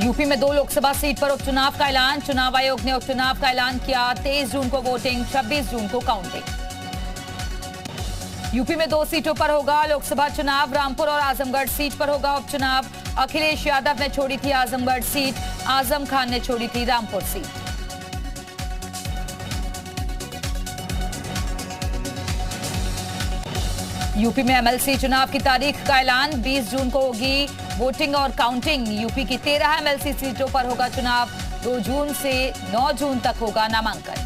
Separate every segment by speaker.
Speaker 1: UP में 2 Lok Sabha seat पर उपचुनाव का ऐलान। चुनाव आयोग ने उपचुनाव का ऐलान किया। 23 जून को वोटिंग, 26 जून को काउंटिंग। यूपी में 2 सीटों पर होगा लोकसभा चुनाव। रामपुर और आजमगढ़ सीट पर होगा उपचुनाव। अखिलेश यादव ने छोड़ी थी आजमगढ़ सीट, आजम खान ने छोड़ी थी रामपुर सीट। यूपी में एमएलसी चुनाव की तारीख का ऐलान। 20 जून को होगी वोटिंग और काउंटिंग। यूपी की 13 एमएलसी सीटों पर होगा चुनाव। 2 जून से 9 जून तक होगा नामांकन।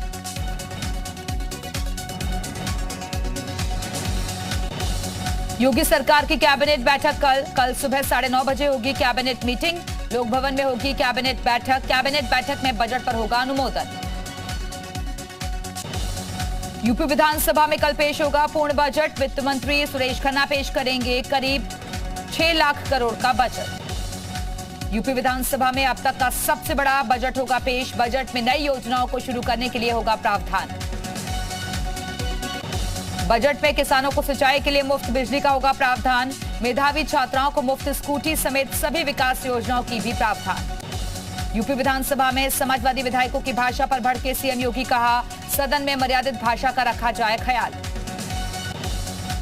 Speaker 1: योगी सरकार की कैबिनेट बैठक कल सुबह 9:30 बजे होगी कैबिनेट मीटिंग। लोक भवन में होगी कैबिनेट बैठक। कैबिनेट बैठक में बजट पर होगा अनुमोदन। यूपी विधानसभा में कल पेश होगा पूर्ण बजट। वित्त मंत्री सुरेश खन्ना पेश करेंगे करीब 6 लाख करोड़ का बजट। यूपी विधानसभा में अब तक का सबसे बड़ा बजट होगा पेश। बजट में नई योजनाओं को शुरू करने के लिए होगा प्रावधान। बजट में किसानों को सिंचाई के लिए मुफ्त बिजली का होगा प्रावधान। मेधावी छात्राओं को मुफ्त स्कूटी समेत सभी विकास योजनाओं की भी प्रावधान। यूपी विधानसभा में समाजवादी विधायकों की भाषा पर भड़के सीएम योगी। कहा, सदन में मर्यादित भाषा का रखा जाए ख्याल।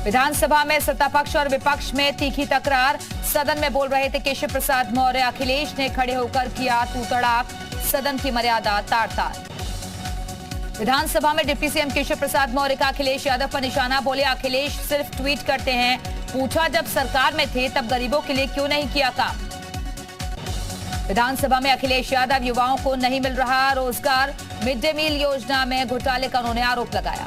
Speaker 1: विधानसभा में सत्ता पक्ष और विपक्ष में तीखी तकरार। सदन में बोल रहे थे केशव प्रसाद मौर्य। अखिलेश ने खड़े होकर किया तू तड़ाक। सदन की मर्यादा तार तार। विधानसभा में डिप्टी सीएम केशव प्रसाद मौर्य का अखिलेश यादव पर निशाना। बोले, अखिलेश सिर्फ ट्वीट करते हैं। पूछा, जब सरकार में थे तब गरीबों के लिए क्यों नहीं किया काम। विधानसभा में अखिलेश यादव, युवाओं को नहीं मिल रहा रोजगार। मिड डे मील योजना में घोटाले का उन्होंने आरोप लगाया।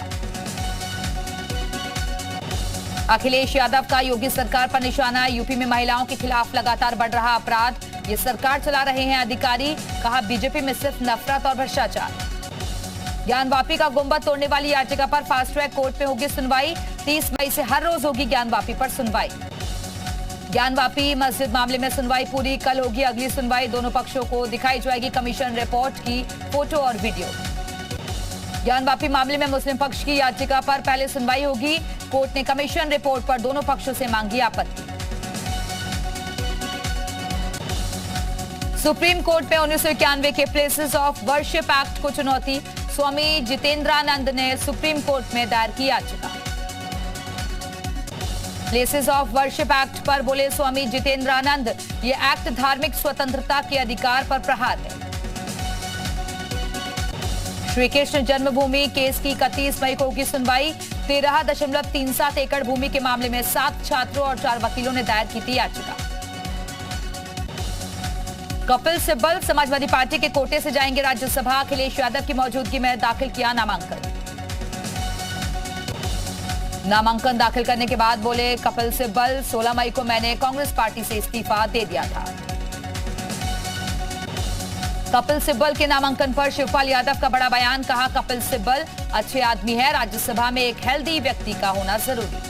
Speaker 1: अखिलेश यादव का योगी सरकार पर निशाना। यूपी में महिलाओं के खिलाफ लगातार बढ़ रहा अपराध। ये सरकार चला रहे हैं अधिकारी। कहा, बीजेपी में सिर्फ नफरत और भ्रष्टाचार। ज्ञानवापी का गुंबद तोड़ने वाली याचिका पर फास्ट ट्रैक कोर्ट में होगी सुनवाई। 30 मई से हर रोज होगी ज्ञानवापी पर सुनवाई। ज्ञानवापी मस्जिद मामले में सुनवाई पूरी। कल होगी अगली सुनवाई। दोनों पक्षों को दिखाई जाएगी कमीशन रिपोर्ट की फोटो और वीडियो। ज्ञानवापी मामले में मुस्लिम पक्ष की याचिका पर पहले सुनवाई होगी। कोर्ट ने कमीशन रिपोर्ट पर दोनों पक्षों से मांगी आपत्ति। सुप्रीम कोर्ट में 1991 के प्लेसेस ऑफ वर्शिप एक्ट को चुनौती। स्वामी जितेंद्रानंद ने सुप्रीम कोर्ट में दायर की याचिका। प्लेसेस ऑफ वर्शिप एक्ट पर बोले स्वामी जितेंद्रानंद, ये एक्ट धार्मिक स्वतंत्रता के अधिकार पर प्रहार है। श्री कृष्ण जन्मभूमि केस की 31 मई को होगी सुनवाई। 13.37 एकड़ भूमि के मामले में 7 छात्रों और 4 वकीलों ने दायर की थी याचिका। कपिल सिब्बल समाजवादी पार्टी के कोटे से जाएंगे राज्यसभा। अखिलेश यादव की मौजूदगी में दाखिल किया नामांकन। नामांकन दाखिल करने के बाद बोले कपिल सिब्बल, 16 मई को मैंने कांग्रेस पार्टी से इस्तीफा दे दिया था। कपिल सिब्बल के नामांकन पर शिवपाल यादव का बड़ा बयान। कहा, कपिल सिब्बल अच्छे आदमी है। राज्यसभा में एक हेल्दी व्यक्ति का होना जरूरी।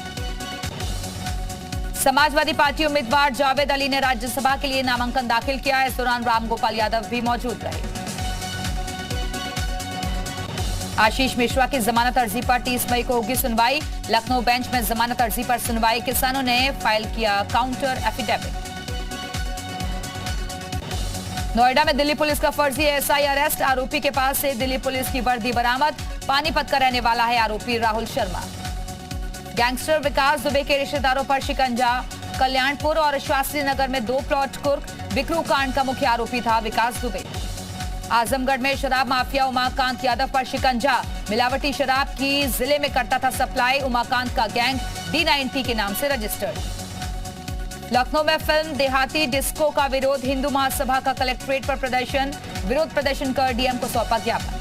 Speaker 1: समाजवादी पार्टी उम्मीदवार जावेद अली ने राज्यसभा के लिए नामांकन दाखिल किया। इस दौरान रामगोपाल यादव भी मौजूद रहे। आशीष मिश्रा की जमानत अर्जी पर 30 मई को होगी सुनवाई। लखनऊ बेंच में जमानत अर्जी पर सुनवाई। किसानों ने फाइल किया काउंटर एफिडेविट। नोएडा में दिल्ली पुलिस का फर्जी एसआई अरेस्ट। आरोपी के पास से दिल्ली पुलिस की वर्दी बरामद। पानीपत का रहने वाला है आरोपी राहुल शर्मा। गैंगस्टर विकास दुबे के रिश्तेदारों पर शिकंजा। कल्याणपुर और शास्त्री नगर में 2 प्लॉट कुर्क। बिक्रू कांड का मुख्य आरोपी था विकास दुबे। आजमगढ़ में शराब माफिया उमाकांत यादव पर शिकंजा। मिलावटी शराब की जिले में करता था सप्लाई। उमाकांत का गैंग D90 के नाम से रजिस्टर्ड। लखनऊ में फिल्म देहाती डिस्को का विरोध। हिंदू महासभा का कलेक्ट्रेट पर प्रदर्शन। विरोध प्रदर्शन कर डीएम को सौंपा ज्ञापन।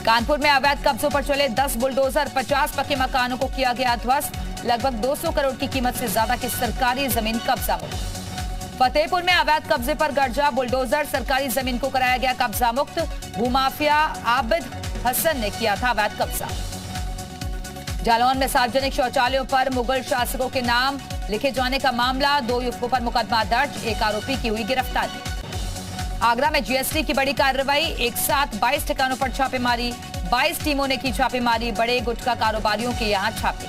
Speaker 1: कानपुर में अवैध कब्जों पर चले 10 बुलडोजर। 50 पक्के मकानों को किया गया ध्वस्त। लगभग 200 करोड़ की कीमत से ज्यादा की सरकारी जमीन कब्जा मुक्त। फतेहपुर में अवैध कब्जे पर गर्जा बुलडोजर। सरकारी जमीन को कराया गया कब्जा मुक्त। भूमाफिया आबिद हसन ने किया था अवैध कब्जा। जालौन में सार्वजनिक शौचालयों पर मुगल शासकों के नाम लिखे जाने का मामला। 2 युवकों पर मुकदमा दर्ज। एक आरोपी की हुई गिरफ्तारी। आगरा में जीएसटी की बड़ी कार्रवाई। एक साथ 22 ठिकानों पर छापेमारी। 22 टीमों ने की छापेमारी। बड़े गुटखा कारोबारियों के यहां छापे।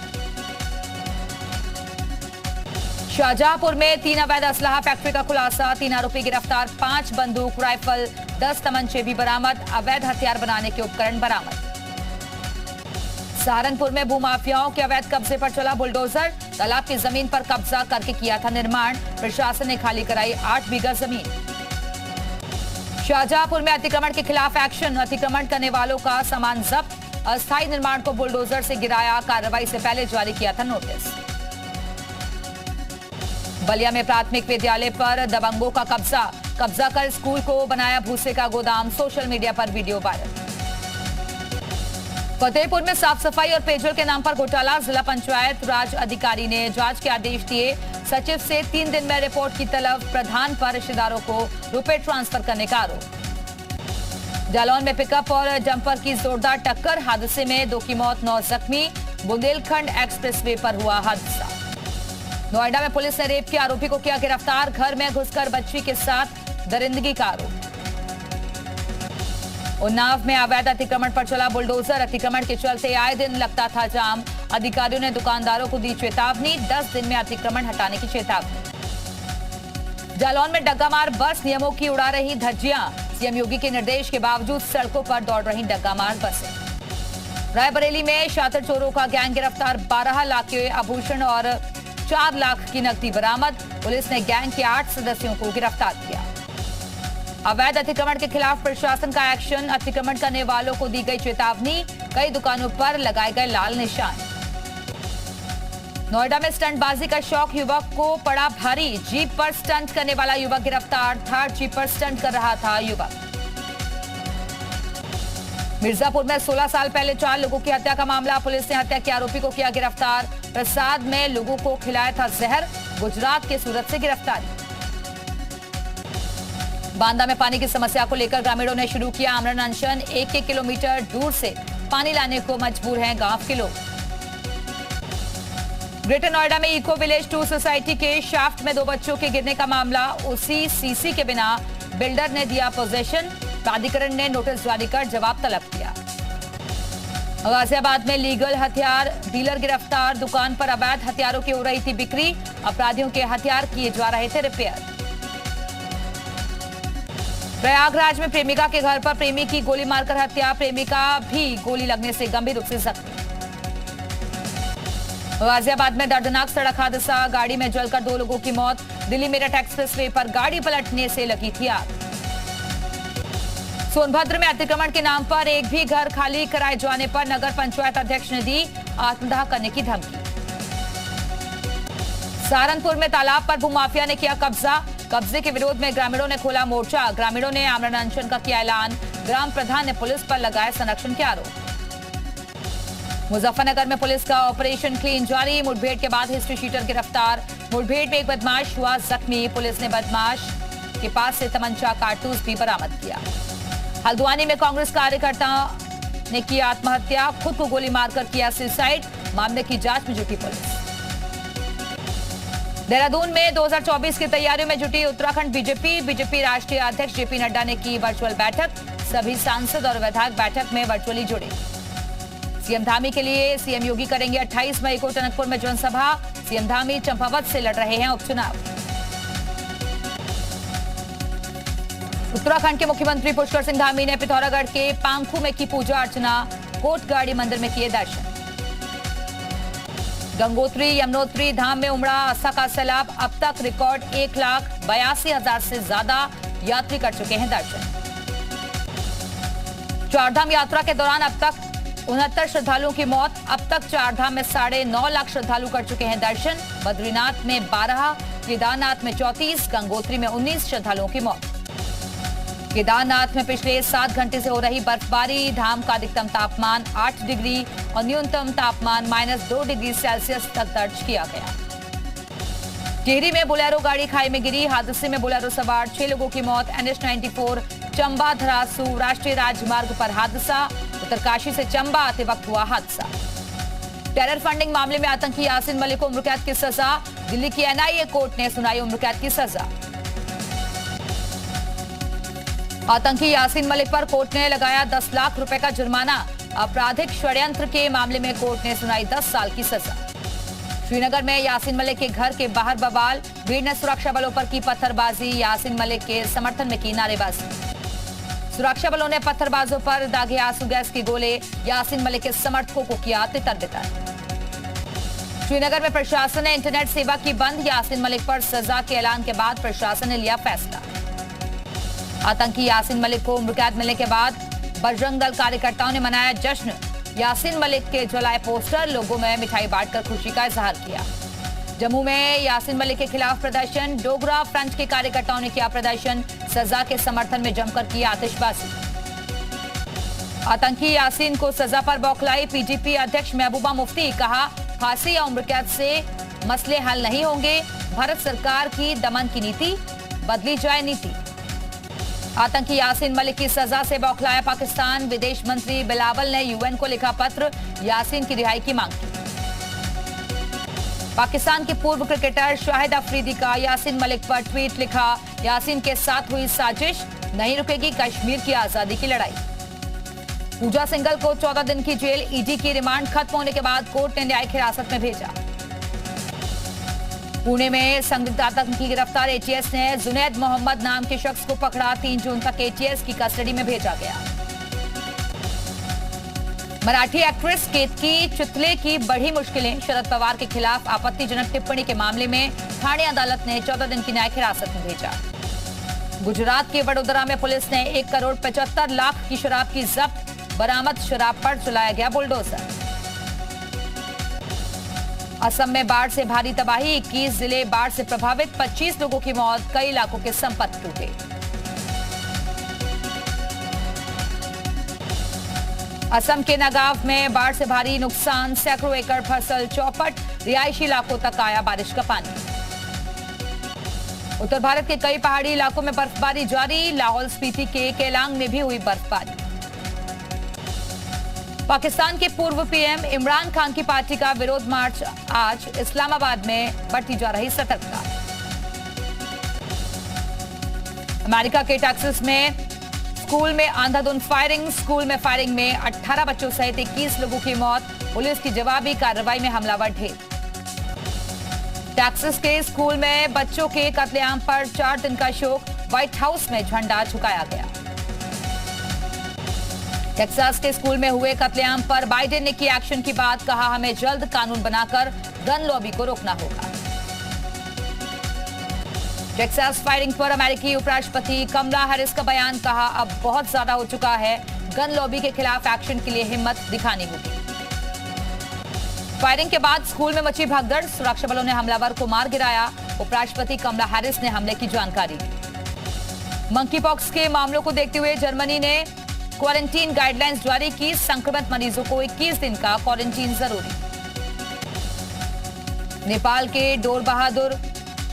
Speaker 1: शाहजहांपुर में 3 अवैध असलहा फैक्ट्री का खुलासा, 3 आरोपी गिरफ्तार, 5 बंदूक, राइफल, 10 तमंचे भी बरामद, अवैध हथियार बनाने के उपकरण बरामद। सहारनपुर में भूमाफियाओं के अवैध कब्जे पर चला बुलडोजर, तालाब की जमीन पर कब्जा करके किया था निर्माण, प्रशासन ने खाली कराई 8 बीघा जमीन। शाहजहांपुर में अतिक्रमण के खिलाफ एक्शन, अतिक्रमण करने वालों का सामान जब्त, अस्थायी निर्माण को बुलडोजर से गिराया, कार्रवाई से पहले जारी किया था नोटिस। बलिया में प्राथमिक विद्यालय पर दबंगों का कब्जा कर स्कूल को बनाया भूसे का गोदाम, सोशल मीडिया पर वीडियो वायरल। फतेहपुर में साफ सफाई और पेयजल के नाम पर घोटाला, जिला पंचायत राज अधिकारी ने जांच के आदेश दिए, सचिव से 3 दिन में रिपोर्ट की तलब, प्रधान पर रिश्तेदारों को रुपए ट्रांसफर करने का आरोप। जालौन में पिकअप और डंपर की जोरदार टक्कर, हादसे में 2 की मौत, 9 जख्मी, बुंदेलखंड एक्सप्रेसवे पर हुआ हादसा। नोएडा में पुलिस ने रेप के आरोपी को किया गिरफ्तार, घर में घुसकर बच्ची के साथ दरिंदगी का आरोप। उन्नाव में अवैध अतिक्रमण पर चला बुलडोजर, अतिक्रमण के चलते आए दिन लगता था जाम, अधिकारियों ने दुकानदारों को दी चेतावनी, 10 दिन में अतिक्रमण हटाने की चेतावनी। जालौन में डग्गामार बस, नियमों की उड़ा रही धज्जियां, सीएम योगी के निर्देश के बावजूद सड़कों पर दौड़ रही डग्गामार बसें। रायबरेली में शातिर चोरों का गैंग गिरफ्तार, 12 लाख के आभूषण और 4 लाख की नकदी बरामद, पुलिस ने गैंग के 8 सदस्यों को गिरफ्तार किया। अवैध अतिक्रमण के खिलाफ प्रशासन का एक्शन, अतिक्रमण करने वालों को दी गई चेतावनी, कई दुकानों पर लगाए गए लाल निशान। नोएडा में स्टंटबाजी का शौक, युवक को पड़ा भारी, जीप पर स्टंट करने वाला युवक गिरफ्तार, थार जीप पर स्टंट कर रहा था युवक। मिर्जापुर में 16 साल पहले 4 लोगों की हत्या का मामला, पुलिस ने हत्या के आरोपी को किया गिरफ्तार, प्रसाद में लोगों को खिलाया था जहर, गुजरात के सूरत से गिरफ्तारी। बांदा में पानी की समस्या को लेकर ग्रामीणों ने शुरू किया आमरण अनशन, 1-1 किलोमीटर दूर से पानी लाने को मजबूर हैं गांव के लोग। ग्रेटर नोएडा में इको विलेज 2 सोसाइटी के शाफ्ट में 2 बच्चों के गिरने का मामला, उसी सीसी के बिना बिल्डर ने दिया पोजेशन, प्राधिकरण ने नोटिस जारी कर जवाब तलब किया। गाजियाबाद में लीगल हथियार डीलर गिरफ्तार, दुकान पर अवैध हथियारों की हो रही थी बिक्री, अपराधियों के हथियार किए जा रहे थे रिपेयर। प्रयागराज में प्रेमिका के घर पर प्रेमी की गोली मारकर हत्या, प्रेमिका भी गोली लगने से गंभीर रूप से जख्मी। गाजियाबाद में दर्दनाक सड़क हादसा, गाड़ी में जलकर 2 लोगों की मौत, दिल्ली मेरठ एक्सप्रेसवे पर गाड़ी पलटने से लगी थी आग। सोनभद्र में अतिक्रमण के नाम पर एक भी घर खाली कराए जाने पर नगर पंचायत अध्यक्ष ने दी आत्मदाह करने की धमकी। सहारनपुर में तालाब पर भूमाफिया ने किया कब्जे के विरोध में ग्रामीणों ने खोला मोर्चा, ग्रामीणों ने आमरण अनशन का किया ऐलान, ग्राम प्रधान ने पुलिस पर लगाए संरक्षण के आरोप। मुजफ्फरनगर में पुलिस का ऑपरेशन क्लीन जारी, मुठभेड़ के बाद हिस्ट्री शीटर गिरफ्तार, मुठभेड़ में एक बदमाश हुआ जख्मी, पुलिस ने बदमाश के पास से तमंचा कारतूस भी बरामद किया। हल्द्वानी में कांग्रेस कार्यकर्ता ने की आत्महत्या, खुद को गोली मारकर किया सुसाइड, मामले की जांच में जुटी पुलिस। देहरादून में 2024 की तैयारियों में जुटी उत्तराखंड बीजेपी राष्ट्रीय अध्यक्ष जेपी नड्डा ने की वर्चुअल बैठक, सभी सांसद और विधायक बैठक में वर्चुअली जुड़े। सीएम धामी के लिए सीएम योगी करेंगे 28 मई को टनकपुर में जनसभा, सीएम धामी चंपावत से लड़ रहे हैं उपचुनाव। उत्तराखंड के मुख्यमंत्री पुष्कर सिंह धामी ने पिथौरागढ़ के पांखू में की पूजा अर्चना, कोटगाड़ी मंदिर में किए दर्शन। गंगोत्री यमुनोत्री धाम में उमड़ा आस्था का सैलाब, अब तक रिकॉर्ड 1,82,000 से ज्यादा यात्री कर चुके हैं दर्शन। चारधाम यात्रा के दौरान अब तक 69 श्रद्धालुओं की मौत, अब तक चारधाम में 9.5 लाख श्रद्धालु कर चुके हैं दर्शन, बद्रीनाथ में 12, केदारनाथ में 34, गंगोत्री में 19 श्रद्धालुओं की मौत। केदारनाथ में पिछले 7 घंटे से हो रही बर्फबारी, धाम का अधिकतम तापमान 8 डिग्री और न्यूनतम तापमान -2 डिग्री सेल्सियस तक दर्ज किया गया। टिहरी में बोलेरो गाड़ी खाई में गिरी, हादसे में बोलेरो सवार 6 लोगों की मौत, NH-94 चंबा धरासू राष्ट्रीय राजमार्ग पर हादसा, उत्तरकाशी से चंबा आते वक्त हुआ हादसा। टेरर फंडिंग मामले में आतंकी यासीन मलिक को उम्र कैद की सजा, दिल्ली की NIA कोर्ट ने सुनाई उम्र कैद की सजा। आतंकी यासीन मलिक पर कोर्ट ने लगाया 10 लाख रुपए का जुर्माना, आपराधिक षड्यंत्र के मामले में कोर्ट ने सुनाई 10 साल की सजा। श्रीनगर में यासीन मलिक के घर के बाहर बवाल, भीड़ ने सुरक्षा बलों पर की पत्थरबाजी, यासीन मलिक के समर्थन में की नारेबाजी। सुरक्षा बलों ने पत्थरबाजों पर दागे आंसू गैस के गोले, यासीन मलिक के समर्थकों को किया तितर-बितर। श्रीनगर में प्रशासन ने इंटरनेट सेवा की बंद, यासीन मलिक पर सजा के ऐलान के बाद प्रशासन ने लिया फैसला। आतंकी यासीन मलिक को उम्रकैद मिलने के बाद बजरंग दल कार्यकर्ताओं ने मनाया जश्न, यासीन मलिक के जलाए पोस्टर, लोगों में मिठाई बांटकर खुशी का इजहार किया। जम्मू में यासीन मलिक के खिलाफ प्रदर्शन, डोगरा फ्रंट के कार्यकर्ताओं ने किया प्रदर्शन, सजा के समर्थन में जमकर की आतिशबाजी। आतंकी यासीन को सजा पर बौखलाई पीडीपी अध्यक्ष महबूबा मुफ्ती, कहा फांसी या उम्रकैद से मसले हल नहीं होंगे, भारत सरकार की दमन की नीति, बदली जाए नीति। आतंकी यासीन मलिक की सजा से बौखलाया पाकिस्तान, विदेश मंत्री बिलावल ने यूएन को लिखा पत्र, यासीन की रिहाई की मांग की। पाकिस्तान के पूर्व क्रिकेटर शाहिद अफरीदी का यासीन मलिक पर ट्वीट लिखा, यासीन के साथ हुई साजिश, नहीं रुकेगी कश्मीर की आजादी की लड़ाई। पूजा सिंघल को 14 दिन की जेल, ईडी की रिमांड खत्म होने के बाद कोर्ट ने न्यायिक हिरासत में भेजा। पुणे में संदिग्ध आतंकी की गिरफ्तार, एटीएस ने जुनैद मोहम्मद नाम के शख्स को पकड़ा, 3 जून तक एटीएस की कस्टडी में भेजा गया। मराठी एक्ट्रेस केतकी चितले की बढ़ी मुश्किलें, शरद पवार के खिलाफ आपत्तिजनक टिप्पणी के मामले में ठाणे अदालत ने 14 दिन की न्यायिक हिरासत में भेजा। गुजरात के वडोदरा में पुलिस ने 1 करोड़ 75 लाख की शराब की जब्त, बरामद शराब पर चलाया गया बुलडोजर। असम में बाढ़ से भारी तबाही, 21 जिले बाढ़ से प्रभावित, 25 लोगों की मौत, कई इलाकों के संपत्ति टूटे। असम के नागाव में बाढ़ से भारी नुकसान, सैकड़ों एकड़ फसल चौपट, रिहायशी इलाकों तक आया बारिश का पानी। उत्तर भारत के कई पहाड़ी इलाकों में बर्फबारी जारी, लाहौल स्पीति के केलांग में भी हुई बर्फबारी। पाकिस्तान के पूर्व पीएम इमरान खान की पार्टी का विरोध मार्च आज, इस्लामाबाद में बढ़ती जा रही सतर्कता। अमेरिका के टेक्सास में स्कूल में अंधाधुंध फायरिंग, स्कूल में फायरिंग में 18 बच्चों सहित 21 लोगों की मौत, पुलिस की जवाबी कार्रवाई में हमलावर ढेर। टेक्सास के स्कूल में बच्चों के कत्लेआम पर 4 दिन का शोक, व्हाइट हाउस में झंडा झुकाया गया। टेक्सास के स्कूल में हुए कत्लेआम पर बाइडेन ने की एक्शन की बात, कहा हमें जल्द कानून बनाकर गन लॉबी को रोकना होगा। टेक्सास फायरिंग पर अमेरिकी उपराष्ट्रपति कमला हैरिस का बयान, कहा अब बहुत ज्यादा हो चुका है, गन लॉबी के खिलाफ एक्शन के लिए हिम्मत दिखानी होगी। फायरिंग के बाद स्कूल में मची भगदड़, सुरक्षा बलों ने हमलावर को मार गिराया, उपराष्ट्रपति कमला हैरिस ने हमले की जानकारी दी। मंकी पॉक्स के मामलों को देखते हुए जर्मनी ने क्वारंटीन गाइडलाइंस जारी की, संक्रमित मरीजों को 21 दिन का क्वारंटीन जरूरी। नेपाल के डोर बहादुर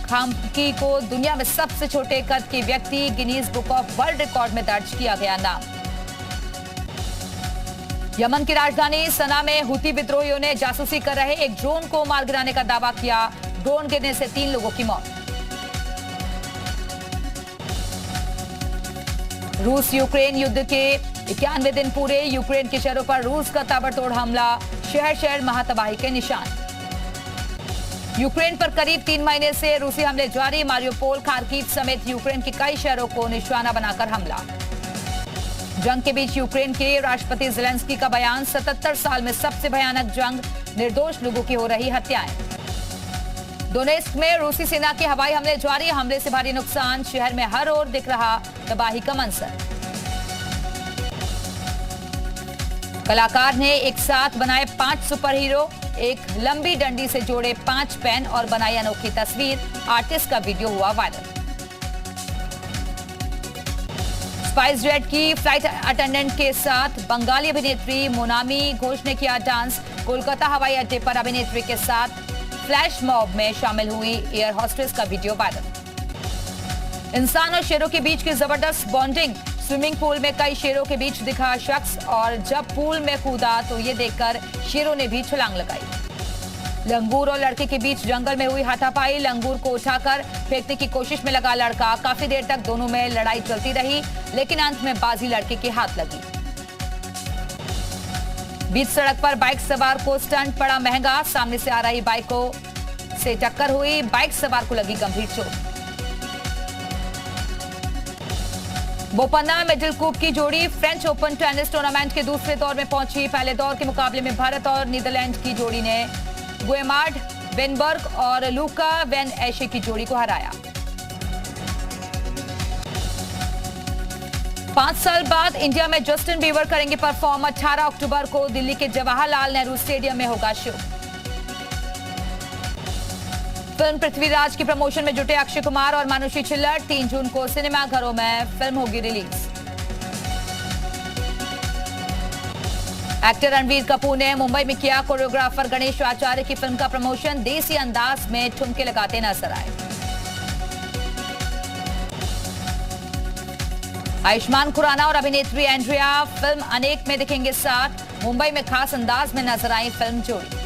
Speaker 1: खामकी को दुनिया में सबसे छोटे कद के व्यक्ति Guinness book of world record में दर्ज किया गया नाम। यमन की राजधानी सना में हुती विद्रोहियों ने जासूसी कर रहे एक ड्रोन को मार गिराने का दावा किया, ड्रोन गिरने से 3 लोगों की मौत। रूस यूक्रेन युद्ध के 91 दिन पूरे, यूक्रेन के शहरों पर रूस का ताबड़तोड़ हमला, शहर शहर महातबाही के निशान। यूक्रेन पर करीब 3 महीने से रूसी हमले जारी, मारियोपोल, खार्किव समेत यूक्रेन के कई शहरों को निशाना बनाकर हमला। जंग के बीच यूक्रेन के राष्ट्रपति ज़ेलेंस्की का बयान, 77 साल में सबसे भयानक जंग, निर्दोष लोगों की हो रही हत्याएं। डोनेस्क में रूसी सेना के हवाई हमले जारी, हमले से भारी नुकसान, शहर में हर ओर दिख रहा तबाही का मंजर। कलाकार ने एक साथ बनाए 5 सुपर हीरो, एक लंबी डंडी से जोड़े 5 पेन और बनाई अनोखी तस्वीर, आर्टिस्ट का वीडियो हुआ वायरल। स्पाइस जेट की फ्लाइट अटेंडेंट के साथ बंगाली अभिनेत्री मोनामी घोष ने किया डांस, कोलकाता हवाई अड्डे पर अभिनेत्री के साथ फ्लैश मॉब में शामिल हुई एयर होस्टेस का वीडियो वायरल। इंसान और शेरों के बीच की जबरदस्त बॉन्डिंग, स्विमिंग पूल में कई शेरों के बीच दिखा शख्स और जब पूल में कूदा तो ये देखकर शेरों ने भी छलांग लगाई। लंगूर और लड़के के बीच जंगल में हुई हाथापाई, लंगूर को उठाकर फेंकने की कोशिश में लगा लड़का, काफी देर तक दोनों में लड़ाई चलती रही, लेकिन अंत में बाजी लड़के के हाथ लगी। बीच सड़क पर बाइक सवार को स्टंट पड़ा महंगा, सामने से आ रही बाइक को से टक्कर हुई, बाइक सवार को लगी गंभीर चोट। बोपन्ना में मिडिल कूप की जोड़ी फ्रेंच ओपन टेनिस टूर्नामेंट के दूसरे दौर में पहुंची। पहले दौर के मुकाबले में भारत और नीदरलैंड की जोड़ी ने गुएमार्ड वेनबर्ग और लूका वेन एशे की जोड़ी को हराया। 5 साल बाद इंडिया में जस्टिन बीबर करेंगे परफॉर्म। 18 अक्टूबर को दिल्ली के जवाहरलाल नेहरू स्टेडियम में होगा शो। फिल्म पृथ्वीराज की प्रमोशन में जुटे अक्षय कुमार और मानुषी छिल्लर। 3 जून को सिनेमाघरों में फिल्म होगी रिलीज। एक्टर रणबीर कपूर ने मुंबई में किया कोरियोग्राफर गणेश आचार्य की फिल्म का प्रमोशन। देसी अंदाज में ठुमके लगाते नजर आए। आयुष्मान खुराना और अभिनेत्री एंड्रिया फिल्म अनेक में दिखेंगे साथ। मुंबई में खास अंदाज में नजर आई फिल्म जोड़ी।